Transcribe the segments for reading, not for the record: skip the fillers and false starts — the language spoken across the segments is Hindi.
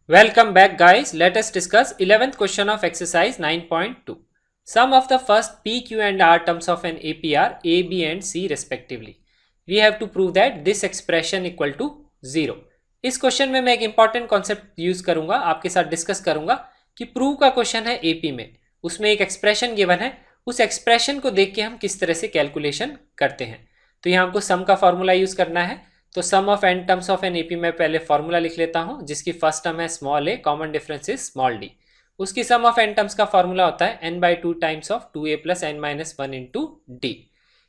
Welcome back guys. Let us discuss 11th question of exercise 9.2. Sum of the first P, Q and R terms of an APR A, B and C respectively. We have to prove that this expression equal to 0. इस क्वेश्चन में मैं एक इंपॉर्टेंट कॉन्सेप्ट यूज करूंगा, आपके साथ डिस्कस करूंगा कि प्रूव का क्वेश्चन है एपी में, उसमें एक एक्सप्रेशन गिवन है, उस एक्सप्रेशन को देख के हम किस तरह से कैलकुलेशन करते हैं। तो यहाँ हमको सम का फॉर्मूला यूज करना है। तो sum of n terms of an AP में पहले फॉर्मूला लिख लेता हूं, जिसकी फर्स्ट टर्म है small A, common difference is small D. उसकी सम ऑफ एन टर्म्स का फॉर्मूला होता है n by 2 times of 2a plus n minus 1 into D.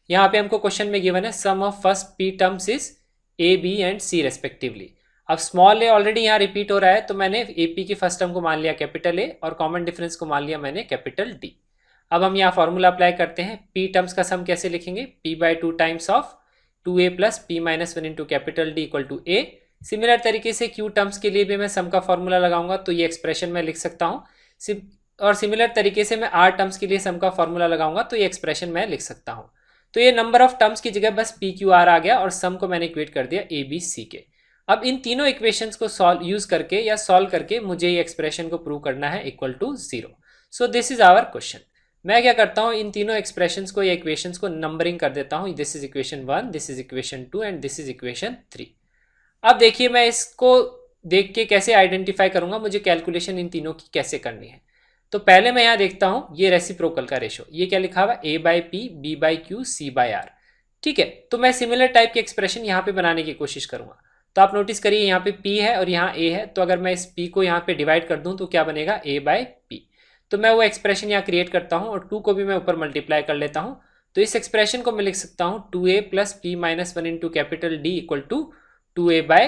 यहाँ पे हमको क्वेश्चन में गिवन है sum of first P terms is A, B and C respectively. अब स्मॉल ए ऑलरेडी यहाँ रिपीट हो रहा है, तो मैंने एपी की फर्स्ट टर्म को मान लिया कैपिटल ए और कॉमन डिफरेंस को मान लिया मैंने कैपिटल डी। अब हम यहाँ फॉर्मूला अप्लाई करते हैं। पी टर्म्स का सम कैसे लिखेंगे? p by 2 times of 2a plus P minus 1 into capital D equal to A. Similar तरीके से q टर्म्स के लिए भी मैं सम का फॉर्मूला लगाऊंगा, तो ये एक्सप्रेशन मैं लिख सकता हूँ। और सिमिलर तरीके से मैं r टर्म्स के लिए सम का फॉर्मूला लगाऊंगा, तो ये एक्सप्रेशन मैं लिख सकता हूँ। तो ये नंबर ऑफ टर्म्स की जगह बस पी क्यू आर आ गया और सम को मैंने इक्वेट कर दिया ए बी सी के। अब इन तीनों इक्वेशंस को यूज करके या सॉल्व करके मुझे ये एक्सप्रेशन को प्रूव करना है equal to 0। So this is our question. मैं क्या करता हूँ, इन तीनों एक्सप्रेशंस को या इक्वेशंस को नंबरिंग कर देता हूँ। This is equation 1, this is equation 2 and this is equation 3। अब देखिए मैं इसको देख के कैसे आइडेंटिफाई करूंगा मुझे कैलकुलेशन इन तीनों की कैसे करनी है। तो पहले मैं यहाँ देखता हूँ ये रेसिप्रोकल का रेशो, ये क्या लिखा हुआ A by P, B by Q, C by R. ठीक है, तो मैं सिमिलर टाइप के एक्सप्रेशन यहाँ पे बनाने की कोशिश करूंगा। तो आप नोटिस करिए यहाँ पे p है और यहाँ a है, तो अगर मैं इस p को यहाँ पे डिवाइड कर दूं तो क्या बनेगा a बाई पी। तो मैं वो एक्सप्रेशन यहाँ क्रिएट करता हूँ और 2 को भी मैं ऊपर मल्टीप्लाई कर लेता हूँ। तो इस एक्सप्रेशन को मैं लिख सकता हूँ 2a plus P minus 1 into capital D equal to 2a by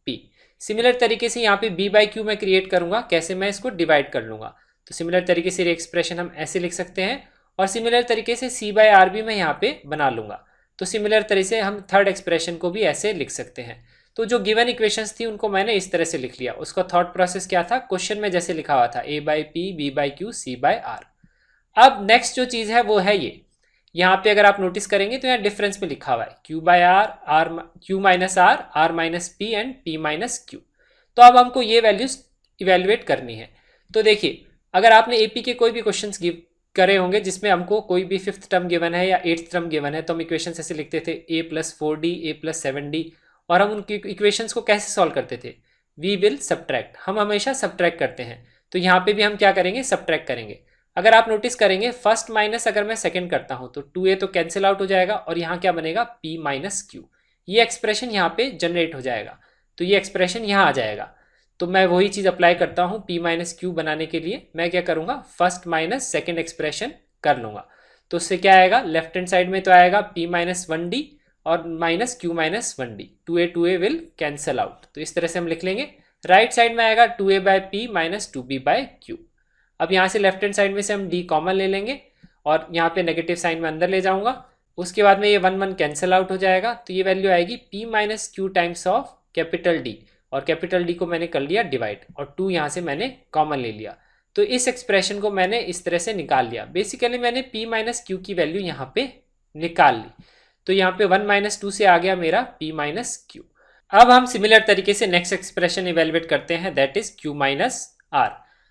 P. Similar तरीके से यहाँ पे b बाई क्यू मैं क्रिएट करूंगा, कैसे? मैं इसको डिवाइड कर लूंगा। तो सिमिलर तरीके से ये एक्सप्रेशन हम ऐसे लिख सकते हैं और सिमिलर तरीके से c बाई आर भी मैं यहाँ पे बना लूंगा। तो सिमिलर तरीके से हम थर्ड एक्सप्रेशन को भी ऐसे लिख सकते हैं। तो जो गिवन इक्वेशंस थी उनको मैंने इस तरह से लिख लिया। उसका थॉट प्रोसेस क्या था? क्वेश्चन में जैसे लिखा हुआ था a by P, B by Q, C by R. अब नेक्स्ट जो चीज है वो है ये, यहाँ पे अगर आप नोटिस करेंगे तो यहाँ डिफरेंस में लिखा हुआ है q by R, R Q minus R minus P and p minus Q. तो अब हमको ये वैल्यूज इवेल्युएट करनी है। तो देखिए अगर आपने एपी के कोई भी क्वेश्चन गिव करे होंगे जिसमें हमको कोई भी फिफ्थ टर्म गिवन है या एट्थ टर्म गिवन है, तो हम इक्वेशन ऐसे लिखते थे a plus 4d, a plus 7d। और हम उनकी इक्वेशंस को कैसे सॉल्व करते थे? वी विल सब्ट्रैक्ट, हम हमेशा सब्ट्रैक्ट करते हैं। तो यहाँ पे भी हम क्या करेंगे? सब्ट्रैक्ट करेंगे। अगर आप नोटिस करेंगे फर्स्ट माइनस अगर मैं सेकंड करता हूँ तो 2a तो कैंसिल आउट हो जाएगा और यहाँ क्या बनेगा? p minus Q. ये एक्सप्रेशन यहाँ पे जनरेट हो जाएगा, तो ये एक्सप्रेशन यहाँ आ जाएगा। तो मैं वही चीज़ अप्लाई करता हूँ p माइनस क्यू बनाने के लिए। मैं क्या करूँगा? फर्स्ट माइनस सेकेंड एक्सप्रेशन कर लूँगा। तो उससे क्या आएगा? लेफ्ट हैंड साइड में तो आएगा p माइनस 1d और minus Q minus 1d। 2a will cancel out, तो इस तरह से हम लिख लेंगे। राइट साइड में आएगा 2a by P minus 2b by Q. अब यहाँ से लेफ्ट हैंड साइड में से हम d कॉमन ले लेंगे और यहाँ पे नेगेटिव साइन में अंदर ले जाऊंगा। उसके बाद में ये 1 कैंसल आउट हो जाएगा, तो ये वैल्यू आएगी p minus Q times of capital D, और कैपिटल डी को मैंने कर लिया डिवाइड और 2 यहाँ से मैंने कॉमन ले लिया। तो इस एक्सप्रेशन को मैंने इस तरह से निकाल लिया। बेसिकली मैंने p माइनस क्यू की वैल्यू यहाँ पे निकाल ली। तो यहाँ पे 1 माइनस 2 से आ गया मेरा p माइनस क्यू। अब हम सिमिलर तरीके से नेक्स्ट एक्सप्रेशन इवेल्युएट करते हैं, that is q minus R.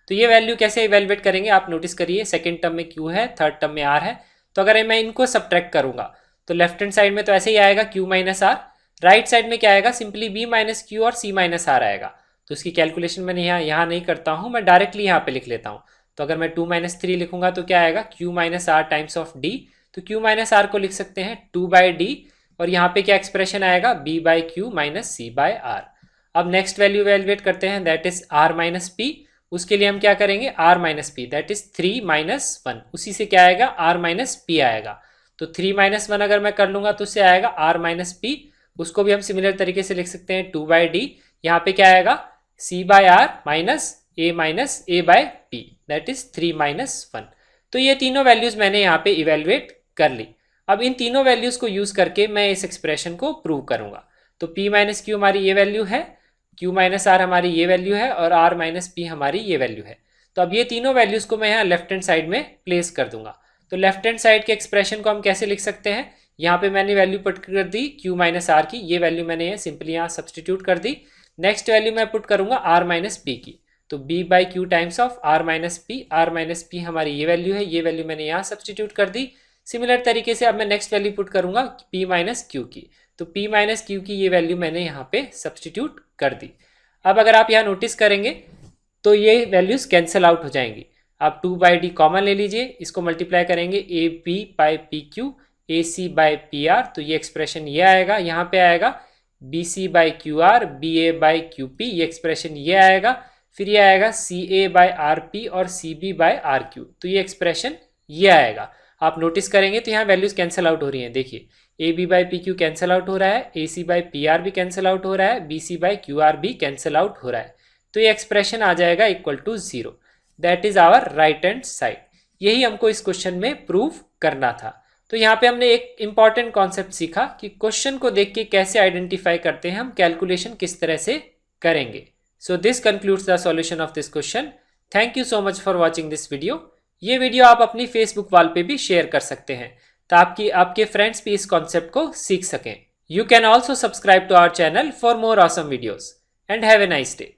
तो ये वैल्यू कैसे इवेल्युएट करेंगे? आप नोटिस करिए सेकेंड टर्म में q है, थर्ड टर्म में r है। तो अगर मैं इनको सब्ट्रैक्ट करूंगा तो लेफ्ट हैंड साइड में तो ऐसे ही आएगा q minus R, right side में क्या आएगा? सिंपली b माइनस क्यू और c माइनस आर आएगा। तो इसकी कैलकुलेशन मैंने यहाँ नहीं करता हूँ, मैं डायरेक्टली यहाँ पे लिख लेता हूँ। तो अगर मैं 2 माइनस 3 लिखूंगा तो क्या आएगा? q minus R times of d। तो q माइनस आर को लिख सकते हैं 2 बाई डी और यहाँ पे क्या एक्सप्रेशन आएगा? b by Q minus C by R. अब नेक्स्ट वैल्यू इवेल्युएट करते हैं, that is r minus P. उसके लिए हम क्या करेंगे? r minus P, that is 3 minus 1। उसी से क्या आएगा? r माइनस पी आएगा। तो 3 माइनस 1 अगर मैं कर लूंगा तो उससे आएगा r माइनस पी। उसको भी हम सिमिलर तरीके से लिख सकते हैं 2 बाई डी। यहाँ पे क्या आएगा? c by R minus a by P, that is 3 minus 1। तो ये तीनों वैल्यूज मैंने यहाँ पे इवेल्युएट कर ली। अब इन तीनों वैल्यूज को यूज करके मैं इस एक्सप्रेशन को प्रूव करूंगा। तो p माइनस क्यू हमारी ये वैल्यू है, q माइनस आर हमारी ये वैल्यू है और r माइनस पी हमारी ये वैल्यू है। तो अब ये तीनों वैल्यूज को मैं यहाँ लेफ्ट हैंड साइड में प्लेस कर दूंगा। तो लेफ्ट हैंड साइड के एक्सप्रेशन को हम कैसे लिख सकते हैं? यहाँ पे मैंने वैल्यू पुट कर दी q माइनस आर की, ये वैल्यू मैंने सिंपली यहाँ सब्सटीट्यूट कर दी। नेक्स्ट वैल्यू मैं पुट करूंगा आर माइनस पी की, तो B by Q times of R minus P, R minus P हमारी ये वैल्यू है, ये वैल्यू मैंने यहाँ सब्सटीट्यूट कर दी। सिमिलर तरीके से अब मैं नेक्स्ट वैल्यू पुट करूंगा पी माइनस क्यू की, तो पी माइनस क्यू की ये वैल्यू मैंने यहाँ पे सब्सटीट्यूट कर दी। अब अगर आप यहाँ नोटिस करेंगे तो ये वैल्यूज कैंसिल आउट हो जाएंगी। आप 2/d कॉमन ले लीजिए, इसको मल्टीप्लाई करेंगे A B by P Q, A C by P R, तो ये एक्सप्रेशन ये आएगा, यहाँ पे आएगा B C by Q R, B A by Q P, ये एक्सप्रेशन ये आएगा, फिर ये आएगा C A by R P और C B by R Q, तो ये एक्सप्रेशन ये आएगा। आप नोटिस करेंगे तो यहाँ वैल्यूज कैंसिल आउट हो रही हैं, देखिए A B by P Q cancel out हो रहा है, A C by P R भी कैंसिल आउट हो रहा है, B C by Q R भी कैंसिल आउट हो रहा है, तो ये एक्सप्रेशन आ जाएगा equal to 0। That is our right hand side. यही हमको इस क्वेश्चन में प्रूव करना था। तो यहाँ पे हमने एक इंपॉर्टेंट कॉन्सेप्ट सीखा कि क्वेश्चन को देख के कैसे आइडेंटिफाई करते हैं हम, कैलकुलेशन किस तरह से करेंगे। So this concludes the solution of this question. Thank you so much for watching this video. ये वीडियो आप अपनी फेसबुक वॉल पे भी शेयर कर सकते हैं ताकि आपके फ्रेंड्स भी इस कॉन्सेप्ट को सीख सकें। You can also subscribe to our channel for more awesome videos and have a nice day.